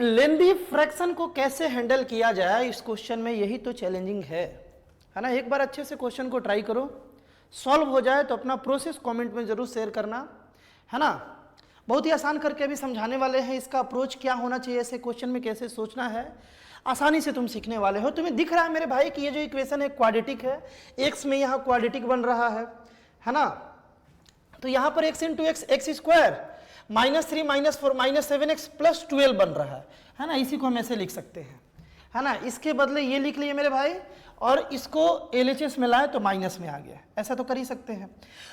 लेंदी fraction को कैसे handle किया जाए, इस क्वेश्चन में यही तो चैलेंजिंग है ना। एक बार अच्छे से क्वेश्चन को ट्राई करो, सॉल्व हो जाए तो अपना प्रोसेस कमेंट में जरूर शेयर करना, है ना। बहुत ही आसान करके अभी समझाने वाले हैं, इसका अप्रोच क्या होना चाहिए, ऐसे क्वेश्चन में कैसे सोचना है, आसानी से तुम सीखने वाले हो। तुम्हें दिख रहा है मेरे भाई कि ये जो इक्वेशन है क्वाड्रेटिक है, एक्स में यहाँ क्वाड्रेटिक बन रहा है ना। तो यहाँ पर x into x, x square -3 -4 -7x plus 12 बन रहा है ना। इसी को हम ऐसे लिख सकते हैं, है ना। इसके बदले ये लिख लिए मेरे भाई, और इसको LHS में लाए तो माइनस में आ गया, ऐसा तो कर ही सकते हैं।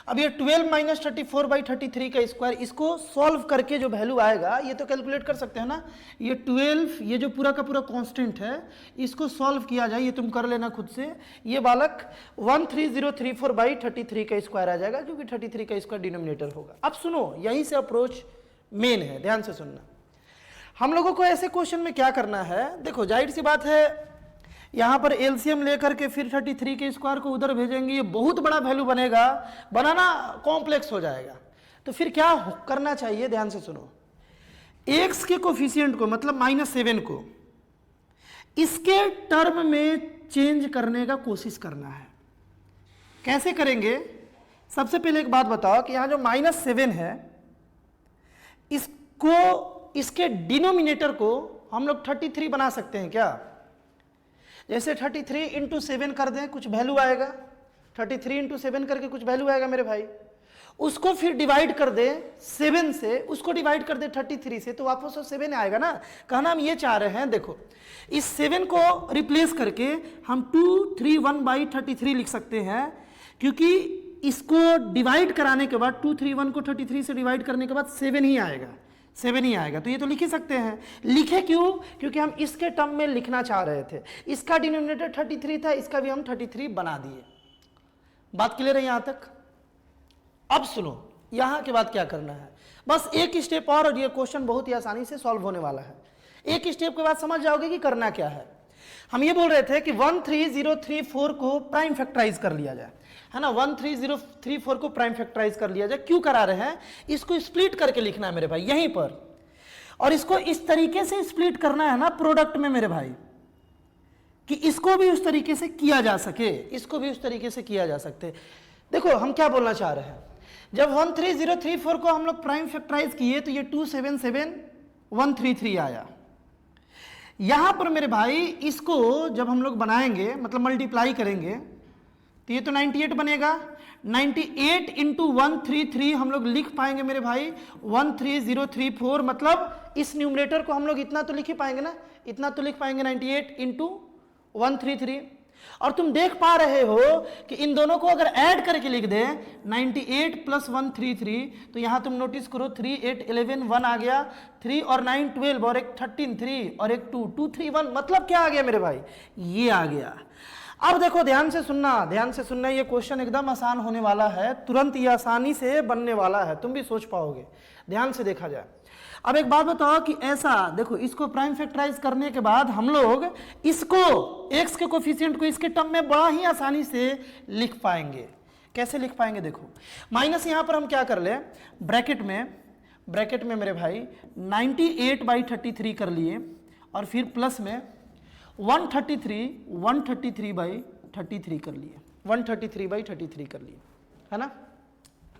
अब ये 12 - 34/33 का स्क्वायर, इसको सॉल्व करके जो वैल्यू आएगा ये तो कैलकुलेट कर सकते हैं ना। ये 12, ये जो पूरा का पूरा कांस्टेंट है, इसको सॉल्व किया जाए, ये तुम कर लेना खुद से। ये बालक 13034/33 का स्क्वायर आ जाएगा, क्योंकि 33 का स्क्वायर डिनोमिनेटर होगा। अब सुनो, यहीं से अप्रोच मेन है, ध्यान से सुनना। हम लोगों को ऐसे क्वेश्चन में क्या करना है, देखो जाहिर सी बात है, यहाँ पर एलसीएम लेकर के फिर 33 के स्क्वायर को उधर भेजेंगे, ये बहुत बड़ा वैल्यू बनेगा, बनाना कॉम्प्लेक्स हो जाएगा। तो फिर क्या करना चाहिए, ध्यान से सुनो। एक्स के कोफिशिएंट को, मतलब -7 को, इसके टर्म में चेंज करने का कोशिश करना है। कैसे करेंगे? सबसे पहले एक बात बताओ कि यहाँ जो -7 है, इसको, इसके डिनोमिनेटर को हम लोग 33 बना सकते हैं क्या? जैसे 33 × 7 कर दें, कुछ वैल्यू आएगा, 33 × 7 करके कुछ वैल्यू आएगा मेरे भाई। उसको फिर डिवाइड कर दे 7 से, उसको डिवाइड कर दे 33 से, तो वापस वो 7 आएगा ना। कहना हम ये चाह रहे हैं, देखो इस 7 को रिप्लेस करके हम 231/33 लिख सकते हैं, क्योंकि इसको डिवाइड कराने के बाद 231 को 33 से डिवाइड करने के बाद 7 ही आएगा, 7 ही आएगा। तो ये तो लिख ही सकते हैं। लिखे क्यों? क्योंकि हम इसके टर्म में लिखना चाह रहे थे। इसका डिनोमिनेटर 33 था, इसका भी हम 33 बना दिए। बात क्लियर है यहां तक? अब सुनो, यहां के बाद क्या करना है, बस एक स्टेप और ये क्वेश्चन बहुत ही आसानी से सॉल्व होने वाला है। एक स्टेप के बाद समझ जाओगे कि करना क्या है। हम ये बोल रहे थे कि 13034 को प्राइम फैक्टराइज कर लिया जाए, है ना। 13034 को प्राइम फैक्टराइज कर लिया जाए। क्यों करा रहे हैं? इसको स्प्लिट करके लिखना है मेरे भाई यहीं पर, और इसको इस तरीके से स्प्लिट करना है ना प्रोडक्ट में मेरे भाई, कि इसको भी उस तरीके से किया जा सके, इसको भी उस तरीके से किया जा सकते। देखो हम क्या बोलना चाह रहे हैं, जब 13034 को हम लोग प्राइम फैक्टराइज किए तो ये 277133 आया। यहां पर मेरे भाई इसको जब हम लोग बनाएंगे, मतलब मल्टीप्लाई करेंगे, तो ये तो 98 बनेगा। 98 × 133 हम लोग लिख पाएंगे मेरे भाई 13034, मतलब इस न्यूमरेटर को हम लोग इतना तो लिख ही पाएंगे ना, इतना तो लिख पाएंगे 98 × 133। और तुम देख पा रहे हो कि इन दोनों को अगर ऐड करके लिख दें 98 + 133, तो यहां तुम नोटिस करो 3 8 11 1 आ गया, 3 और 9 12, और एक 13 3 और एक 2 2 3 1, मतलब क्या आ गया मेरे भाई, ये आ गया। अब देखो ध्यान से सुनना, ध्यान से सुनना, ये क्वेश्चन एकदम आसान होने वाला है, तुरंत ये आसानी से बनने वाला है, तुम भी सोच पाओगे, ध्यान से देखा जाए। अब एक बात बताओ कि ऐसा देखो, इसको प्राइम फैक्टराइज करने के बाद हम लोग इसको, एक्स के कोफिशिएंट को इसके टर्म में बड़ा ही आसानी से लिख पाएंगे। कैसे लिख पाएंगे? देखो माइनस यहां पर हम क्या कर ले, ब्रैकेट में मेरे भाई 98/33 कर लिए, और फिर प्लस में 133/33 कर लिए, 133/33 कर लिए, है ना।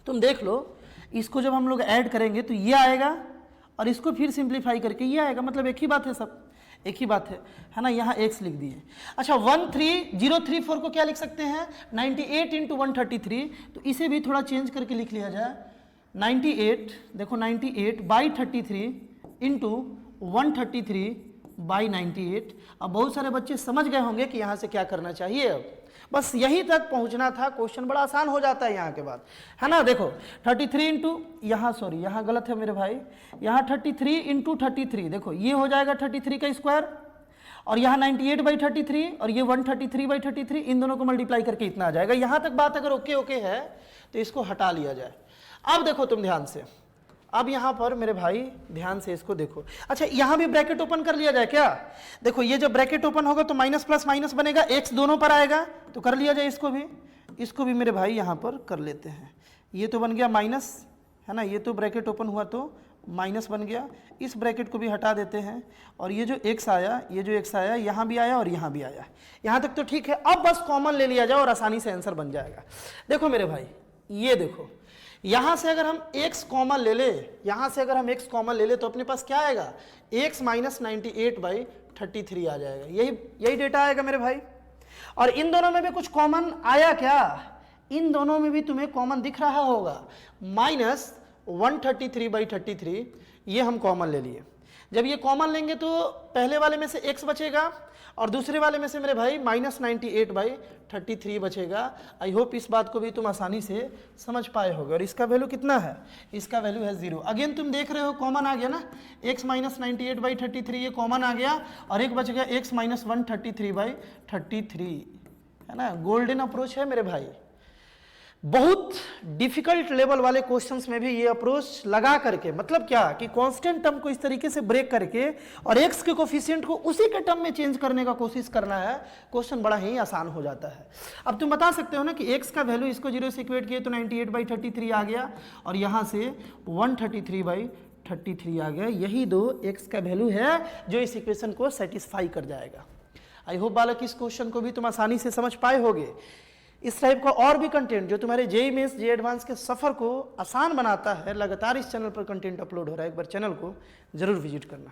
तुम देख लो, इसको जब हम लोग ऐड करेंगे तो ये आएगा, और इसको फिर सिंप्लीफाई करके ये आएगा, मतलब एक ही बात है, सब एक ही बात है ना। यहाँ x लिख दिए। अच्छा 13034 को क्या लिख सकते हैं, 98 × 133, तो इसे भी थोड़ा चेंज करके लिख लिया जाए 98, देखो 98/33 × 133/98। अब बहुत सारे बच्चे समझ गए होंगे कि यहाँ से क्या करना चाहिए। अब बस यहीं तक पहुंचना था, क्वेश्चन बड़ा आसान हो जाता है यहाँ के बाद, है ना। देखो 33 × यहाँ, सॉरी यहाँ गलत है मेरे भाई, यहाँ 33 × 33, देखो ये हो जाएगा 33 का स्क्वायर, और यहाँ 98/33, और ये 133/33, इन दोनों को मल्टीप्लाई करके इतना आ जाएगा। यहाँ तक बात अगर ओके है तो इसको हटा लिया जाए। अब देखो तुम ध्यान से, अब यहां पर मेरे भाई ध्यान से इसको देखो। अच्छा यहां भी ब्रैकेट ओपन कर लिया जाए क्या? देखो ये जब ब्रैकेट ओपन होगा तो माइनस प्लस माइनस बनेगा, एक्स दोनों पर आएगा, तो कर लिया जाए इसको भी मेरे भाई यहां पर कर लेते हैं। ये तो बन गया माइनस, है ना, ये तो ब्रैकेट ओपन हुआ तो माइनस बन गया, इस ब्रैकेट को भी हटा देते हैं और ये जो x आया, ये जो x आया यहाँ भी आया और यहाँ भी आया, यहाँ तक तो ठीक है। अब बस कॉमन ले लिया जाए और आसानी से आंसर बन जाएगा। देखो मेरे भाई, ये देखो यहाँ से अगर हम x कॉमन ले ले, यहाँ से अगर हम x कॉमन ले ले तो अपने पास क्या आएगा, x माइनस 98/33 आ जाएगा। यही डेटा आएगा मेरे भाई। और इन दोनों में भी कुछ कॉमन आया क्या, इन दोनों में भी तुम्हें कॉमन दिख रहा होगा, माइनस 133/33, ये हम कॉमन ले लिए। जब ये कॉमन लेंगे तो पहले वाले में से x बचेगा और दूसरे वाले में से मेरे भाई माइनस 98/33 बचेगा। आई होप इस बात को भी तुम आसानी से समझ पाए होगे। और इसका वैल्यू कितना है, इसका वैल्यू है 0। अगेन तुम देख रहे हो कॉमन आ गया ना, x माइनस 98/33 ये कॉमन आ गया और एक बच गया x माइनस 133/33, है ना। गोल्डन अप्रोच है मेरे भाई। बहुत डिफिकल्ट लेवल वाले क्वेश्चंस में भी ये अप्रोच लगा करके, मतलब क्या कि कांस्टेंट टर्म को इस तरीके से ब्रेक करके और x के कोफिशिएंट को उसी के टर्म में चेंज करने का कोशिश करना है, क्वेश्चन बड़ा ही आसान हो जाता है। अब तुम बता सकते हो ना कि x का वैल्यू, इसको 0 से इक्वेट किए तो 98/33 आ गया और यहाँ से 133/33 आ गया। यही दो x का वैल्यू है जो इस इक्वेशन को सेटिस्फाई कर जाएगा। आई होप बालक इस क्वेश्चन को भी तुम आसानी से समझ पाए होगे। इस टाइप का और भी कंटेंट जो तुम्हारे जेईई मेंस जेईई एडवांस के सफ़र को आसान बनाता है, लगातार इस चैनल पर कंटेंट अपलोड हो रहा है। एक बार चैनल को जरूर विजिट करना।